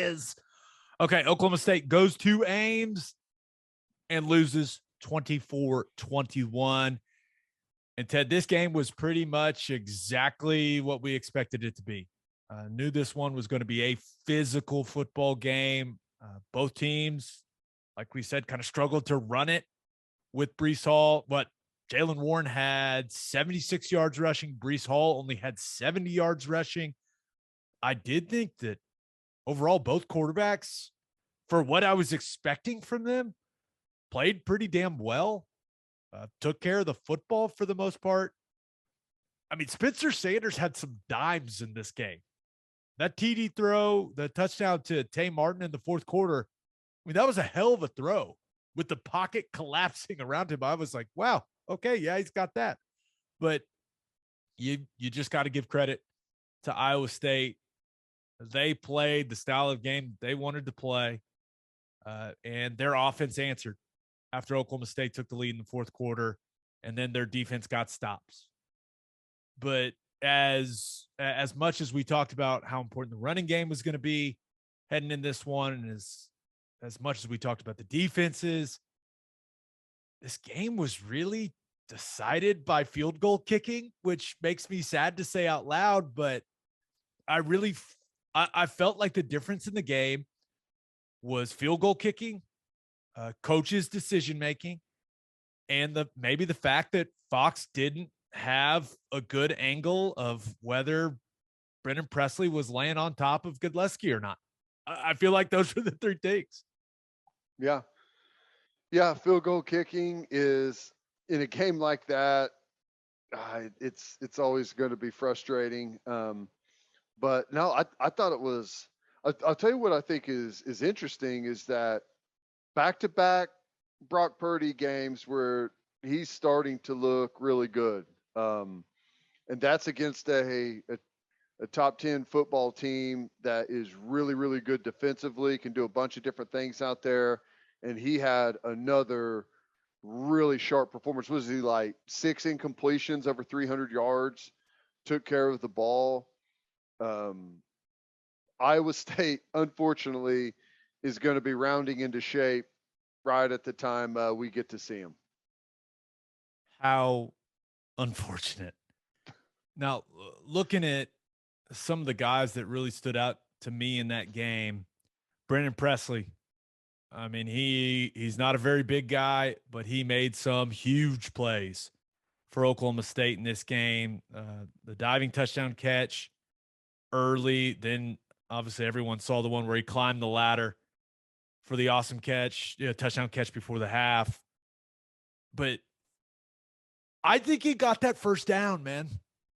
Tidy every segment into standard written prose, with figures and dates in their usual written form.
is. Okay, Oklahoma State goes to Ames and loses 24-21. And Ted, this game was pretty much exactly what we expected it to be. Knew this one was going to be a physical football game. Both teams, like we said, kind of struggled to run it with Breece Hall. But Jaylen Warren had 76 yards rushing. Breece Hall only had 70 yards rushing. I did think that overall, both quarterbacks, for what I was expecting from them, played pretty damn well. Took care of the football for the most part. I mean, Spencer Sanders had some dimes in this game. That TD throw, the touchdown to Tay Martin in the fourth quarter, I mean, that was a hell of a throw with the pocket collapsing around him. I was like, wow, okay, yeah, he's got that. But you just got to give credit to Iowa State. They played the style of game they wanted to play, and their offense answered after Oklahoma State took the lead in the fourth quarter, and then their defense got stops. But as much as we talked about how important the running game was going to be heading in this one, and as much as we talked about the defenses, this game was really decided by field goal kicking, which makes me sad to say out loud, but I felt like the difference in the game was field goal kicking, coaches' decision-making, and maybe the fact that Fox didn't have a good angle of whether Brennan Presley was laying on top of Godleski or not. I feel like those were the three things. Yeah. Yeah, field goal kicking is, in a game like that, it's always going to be frustrating. But no, I thought it was. I'll tell you what I think is interesting is that back-to-back Brock Purdy games where he's starting to look really good, and that's against a top 10 football team that is really, really good defensively, can do a bunch of different things out there, and he had another really sharp performance. Was he like 6 incompletions over 300 yards? Took care of the ball. Iowa State, unfortunately, is going to be rounding into shape right at the time we get to see them. How unfortunate. Now, looking at some of the guys that really stood out to me in that game, Brennan Presley. I mean, he's not a very big guy, but he made some huge plays for Oklahoma State in this game. The diving touchdown catch early, then obviously everyone saw the one where he climbed the ladder for the awesome catch, touchdown catch before the half. But I think he got that first down, man.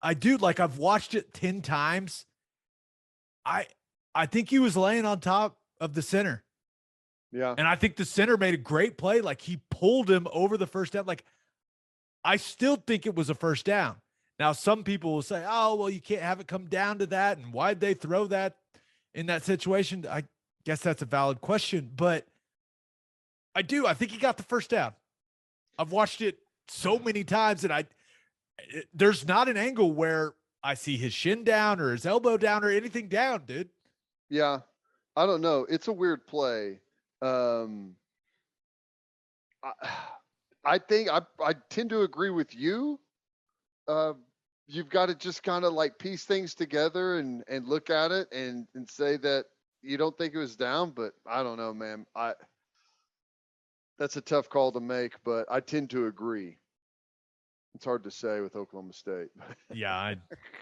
I do. Like, I've watched it 10 times. I think he was laying on top of the center. Yeah. And I think the center made a great play. Like, he pulled him over the first down. Like, I still think it was a first down. Now, some people will say, oh, well, you can't have it come down to that. And why'd they throw that in that situation? I guess that's a valid question. But I think he got the first down. I've watched it so many times, and there's not an angle where I see his shin down or his elbow down or anything down, dude. Yeah. I don't know. It's a weird play. I think I tend to agree with you. You've got to just kind of like piece things together and look at it and say that you don't think it was down, but I don't know, man. That's a tough call to make, but I tend to agree. It's hard to say with Oklahoma State. Yeah,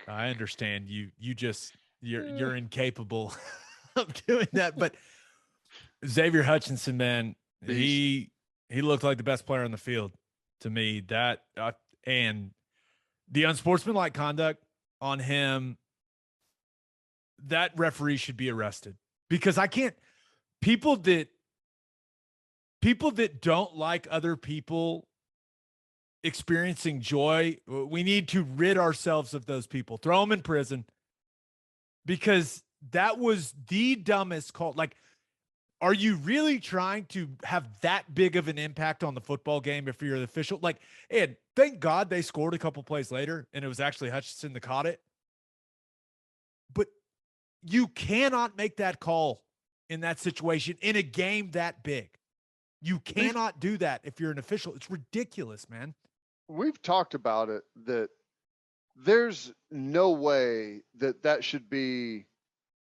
I understand. You're incapable of doing that, but Xavier Hutchinson, man, he looked like the best player on the field to me. That and the unsportsmanlike conduct on him, that referee should be arrested, because I can't. People that don't like other people experiencing joy, we need to rid ourselves of those people. Throw them in prison, because that was the dumbest call. Like, are you really trying to have that big of an impact on the football game if you're the official? Like, and thank God they scored a couple plays later, and it was actually Hutchinson that caught it. But you cannot make that call in that situation in a game that big. You We've cannot do that if you're an official. It's ridiculous, man. we've talked about it that there's no way that that should be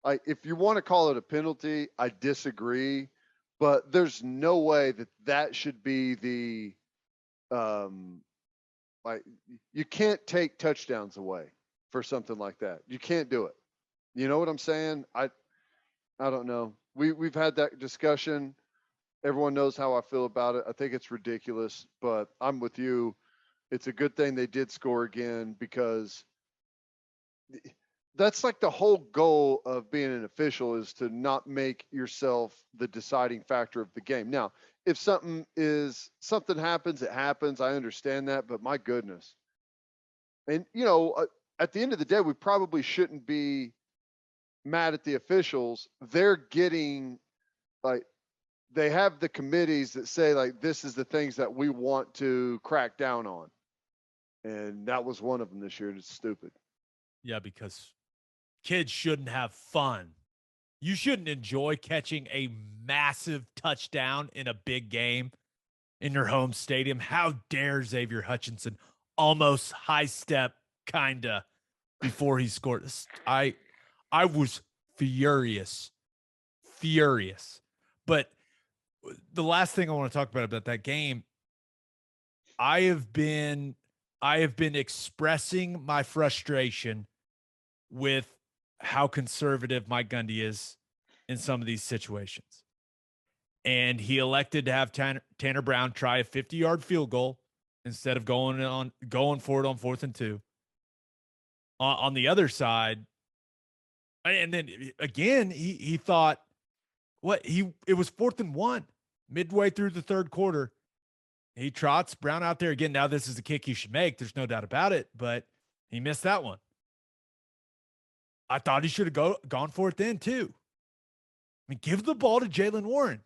like, if you want to call it a penalty, I disagree, but there's no way that that should be the um like you can't take touchdowns away for something like that. You can't do it. You know what I'm saying? I don't know. We've had that discussion. Everyone knows how I feel about it. I think it's ridiculous, but I'm with you. It's a good thing they did score again because that's like the whole goal of being an official is to not make yourself the deciding factor of the game. Now, if something happens, it happens. I understand that, but my goodness. And at the end of the day, we probably shouldn't be mad at the officials. They're getting like they have the committees that say like this is the things that we want to crack down on. And that was one of them this year. It's stupid. Yeah, because kids shouldn't have fun. You shouldn't enjoy catching a massive touchdown in a big game in your home stadium. How dare Xavier Hutchinson almost high step kinda before he scored. I was furious. Furious. But the last thing I want to talk about that game, I have been expressing my frustration with how conservative Mike Gundy is in some of these situations. And he elected to have Tanner Brown try a 50-yard field goal instead of going for it on 4th and 2. On the other side, and then again, he thought it was 4th and 1 midway through the third quarter. He trots Brown out there again. Now this is a kick you should make. There's no doubt about it, but he missed that one. I thought he should have gone for it then too. I mean, give the ball to Jaylen Warren.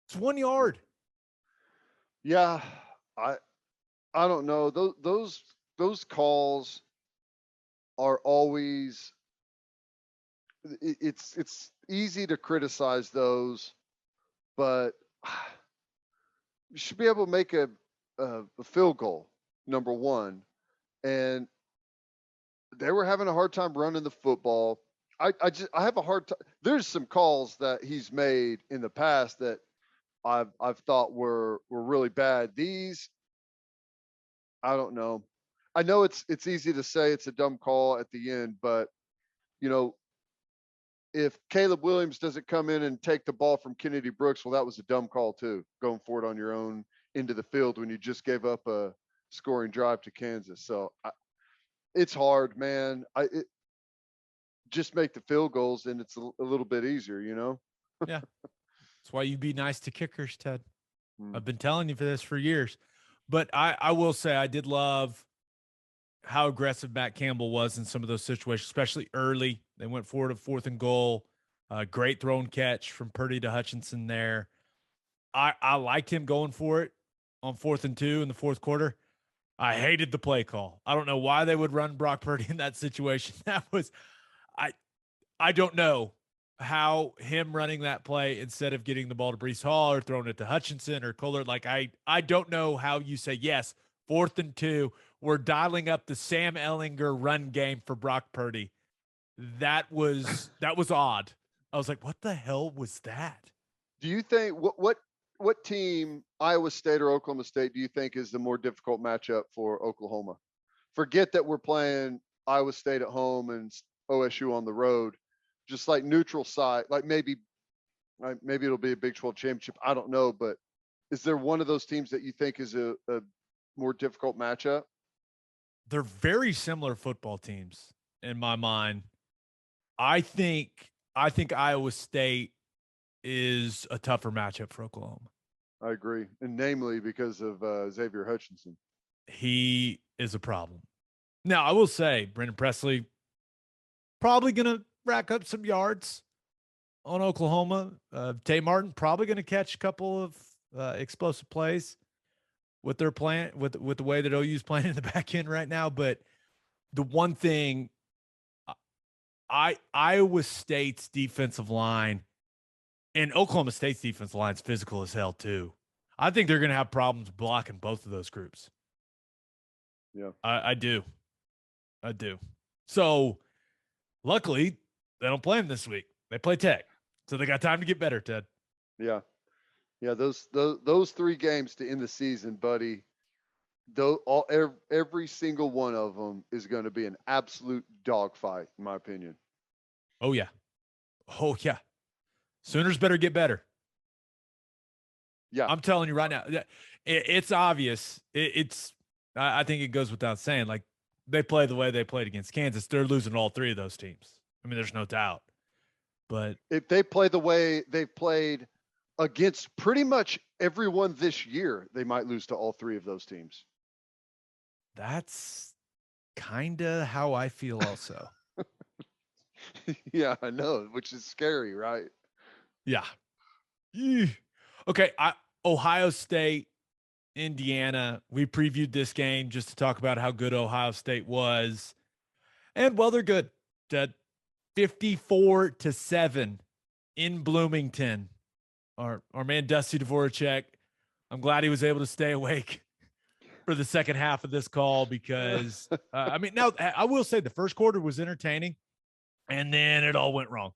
It's 1 yard. Yeah, I don't know. Those calls are always it's easy to criticize those, but you should be able to make a field goal, number one. And they were having a hard time running the football. I have a hard time. There's some calls that he's made in the past that I've thought were really bad. These, I don't know. I know it's easy to say it's a dumb call at the end, but if Caleb Williams doesn't come in and take the ball from Kennedy Brooks, well, that was a dumb call too, going for it on your own into the field when you just gave up a scoring drive to Kansas. So it's hard, man. Just make the field goals and it's a little bit easier, Yeah. That's why you be nice to kickers, Ted. I've been telling you for this for years. But I will say I did love how aggressive Matt Campbell was in some of those situations, especially early. They went forward to 4th and goal. Great thrown catch from Purdy to Hutchinson there. I liked him going for it on 4th and 2 in the fourth quarter. I hated the play call. I don't know why they would run Brock Purdy in that situation. That was I don't know how him running that play instead of getting the ball to Breece Hall or throwing it to Hutchinson or Kohler. Like I don't know how you say, yes, 4th and 2, we're dialing up the Sam Ehlinger run game for Brock Purdy. That was odd. I was like, what the hell was that? Do you think what team, Iowa State or Oklahoma State, do you think is the more difficult matchup for Oklahoma? Forget that we're playing Iowa State at home and OSU on the road. Just like neutral site, like maybe it'll be a Big 12 championship. I don't know, but is there one of those teams that you think is a more difficult matchup? They're very similar football teams in my mind. I think Iowa State is a tougher matchup for Oklahoma. I agree, and namely because of Xavier Hutchinson. He is a problem. Now, I will say, Brendan Presley probably going to rack up some yards on Oklahoma. Tay Martin probably going to catch a couple of explosive plays with their plan, with the way that OU's playing in the back end right now. But the one thing, Iowa State's defensive line And Oklahoma State's defensive line's physical as hell too. I think they're going to have problems blocking both of those groups. Yeah. I do. I do. So luckily, they don't play them this week. They play Tech. So they got time to get better, Ted. Yeah. Yeah. Those 3 games to end the season, buddy. Every single one of them is going to be an absolute dogfight, in my opinion. Oh, yeah. Oh, yeah. Sooners better get better. Yeah. I'm telling you right now, it's obvious. I think it goes without saying, like, they play the way they played against Kansas. They're losing all 3 of those teams. I mean, there's no doubt. But if they play the way they've played against pretty much everyone this year, they might lose to all 3 of those teams. that's kind of how I feel also. Yeah, I know, which is scary, right? Yeah. Okay. Ohio State, Indiana. We previewed this game just to talk about how good Ohio State was. And well, they're good. 54-7 in Bloomington. Our man Dusty Dvorak. I'm glad he was able to stay awake for the second half of this call because I mean, now I will say the first quarter was entertaining, and then it all went wrong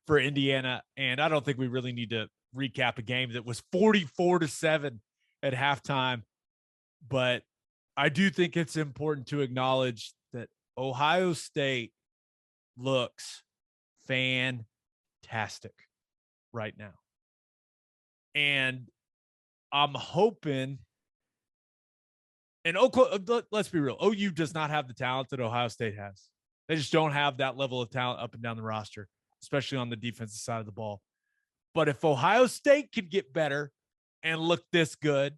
for Indiana. And I don't think we really need to recap a game that was 44-7 at halftime. But I do think it's important to acknowledge that Ohio State looks fantastic right now. And I'm hoping, and Oklahoma, let's be real, OU does not have the talent that Ohio State has. They just don't have that level of talent up and down the roster, especially on the defensive side of the ball. But if Ohio State can get better and look this good,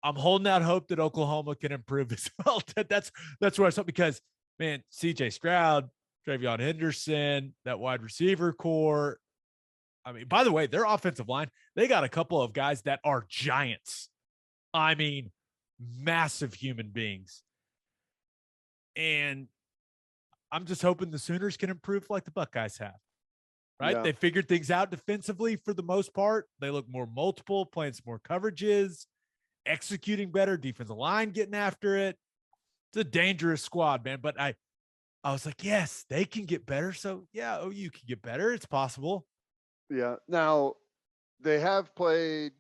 I'm holding out hope that Oklahoma can improve as well. That's where I thought, because, man, CJ Stroud, Travion Henderson, that wide receiver core. I mean, by the way, their offensive line, they got a couple of guys that are giants. I mean, massive human beings. And I'm just hoping the Sooners can improve like the Buckeyes have. Right? Yeah. They figured things out defensively for the most part. They look more multiple, playing some more coverages, executing better, defensive line getting after it. It's a dangerous squad, man. But I was like, yes, they can get better. So yeah, OU can get better. It's possible. Yeah. Now, they have played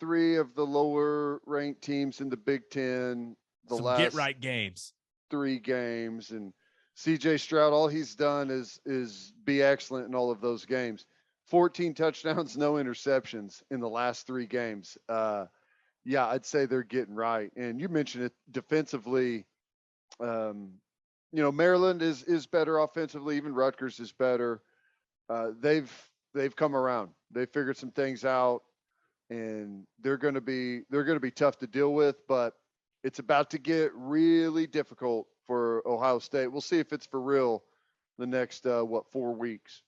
3 of the lower ranked teams in the Big Ten the Some last get right games. 3 games, and CJ Stroud, all he's done is be excellent in all of those games. 14 touchdowns, no interceptions in the last 3 games. Yeah, I'd say they're getting right. And you mentioned it defensively. Maryland is better offensively. Even Rutgers is better. They've come around. They figured some things out, and they're going to be tough to deal with. But it's about to get really difficult for Ohio State. We'll see if it's for real the next 4 weeks.